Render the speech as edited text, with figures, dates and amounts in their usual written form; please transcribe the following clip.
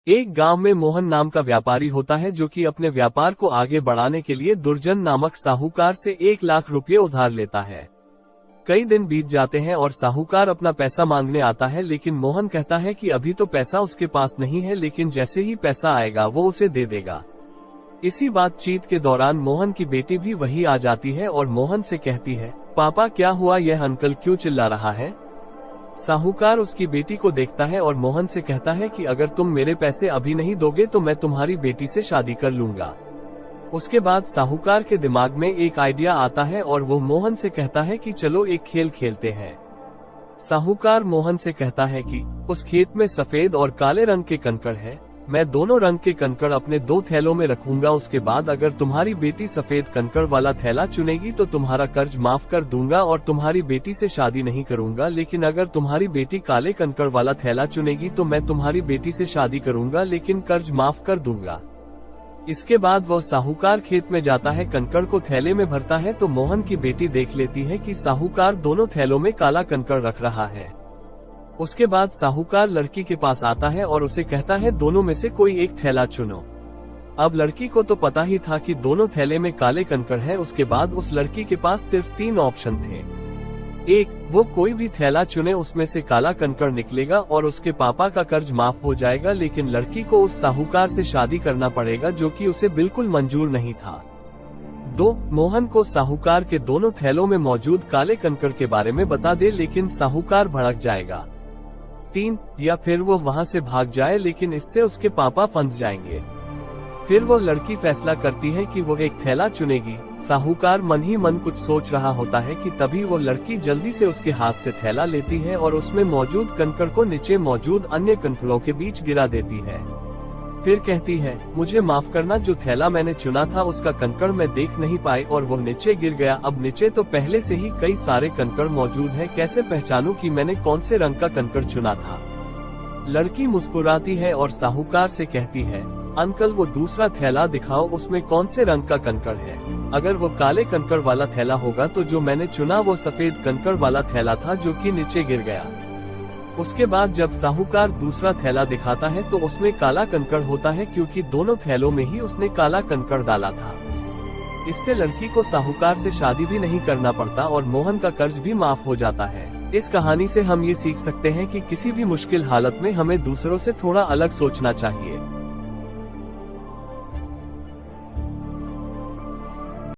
एक गांव में मोहन नाम का व्यापारी होता है जो कि अपने व्यापार को आगे बढ़ाने के लिए दुर्जन नामक साहूकार से 1 लाख रुपये उधार लेता है। कई दिन बीत जाते हैं और साहूकार अपना पैसा मांगने आता है, लेकिन मोहन कहता है कि अभी तो पैसा उसके पास नहीं है, लेकिन जैसे ही पैसा आएगा वो उसे दे देगा। इसी बातचीत के दौरान मोहन की बेटी भी वही आ जाती है और मोहन से कहती है, पापा क्या हुआ, यह अंकल क्यों चिल्ला रहा है। साहूकार उसकी बेटी को देखता है और मोहन से कहता है कि अगर तुम मेरे पैसे अभी नहीं दोगे तो मैं तुम्हारी बेटी से शादी कर लूंगा। उसके बाद साहूकार के दिमाग में एक आइडिया आता है और वो मोहन से कहता है कि चलो एक खेल खेलते हैं। साहूकार मोहन से कहता है कि उस खेत में सफेद और काले रंग के कंकड़ है, मैं दोनों रंग के कंकड़ अपने 2 थैलों में रखूंगा। उसके बाद अगर तुम्हारी बेटी सफेद कंकड़ वाला थैला चुनेगी तो तुम्हारा कर्ज माफ कर दूंगा और तुम्हारी बेटी से शादी नहीं करूंगा, लेकिन अगर तुम्हारी बेटी काले कंकड़ वाला थैला चुनेगी तो मैं तुम्हारी बेटी से शादी करूंगा लेकिन कर्ज माफ कर दूंगा। इसके बाद वह साहूकार खेत में जाता है, कंकड़ को थैले में भरता है तो मोहन की बेटी देख लेती है कि साहूकार दोनों थैलों में काला कंकड़ रख रहा है। उसके बाद साहूकार लड़की के पास आता है और उसे कहता है दोनों में से कोई एक थैला चुनो। अब लड़की को तो पता ही था कि दोनों थैले में काले कंकड़ है। उसके बाद उस लड़की के पास सिर्फ 3 ऑप्शन थे। 1, वो कोई भी थैला चुने उसमें से काला कंकड़ निकलेगा और उसके पापा का कर्ज माफ हो जाएगा, लेकिन लड़की को उस साहूकार से शादी करना पड़ेगा जो कि उसे बिल्कुल मंजूर नहीं था। 2, मोहन को साहूकार के दोनों थैलों में मौजूद काले कंकड़ के बारे में बता दे लेकिन साहूकार भड़क जाएगा। 3, या फिर वो वहाँ से भाग जाए लेकिन इससे उसके पापा फंस जाएंगे। फिर वो लड़की फैसला करती है कि वो एक थैला चुनेगी। साहूकार मन ही मन कुछ सोच रहा होता है कि तभी वो लड़की जल्दी से उसके हाथ से थैला लेती है और उसमें मौजूद कंकड़ को नीचे मौजूद अन्य कंकड़ों के बीच गिरा देती है। फिर कहती है, मुझे माफ करना, जो थैला मैंने चुना था उसका कंकड़ मैं देख नहीं पाई और वो नीचे गिर गया। अब नीचे तो पहले से ही कई सारे कंकड़ मौजूद है, कैसे पहचानूं कि मैंने कौन से रंग का कंकड़ चुना था। लड़की मुस्कुराती है और साहूकार से कहती है, अंकल वो दूसरा थैला दिखाओ, उसमें कौन से रंग का कंकड़ है। अगर वो काले कंकड़ वाला थैला होगा तो जो मैंने चुना वो सफेद कंकड़ वाला थैला था जो कि नीचे गिर गया। उसके बाद जब साहूकार दूसरा थैला दिखाता है तो उसमें काला कंकड़ होता है, क्योंकि दोनों थैलों में ही उसने काला कंकड़ डाला था। इससे लड़की को साहूकार से शादी भी नहीं करना पड़ता और मोहन का कर्ज भी माफ हो जाता है। इस कहानी से हम ये सीख सकते हैं कि किसी भी मुश्किल हालत में हमें दूसरों से थोड़ा अलग सोचना चाहिए।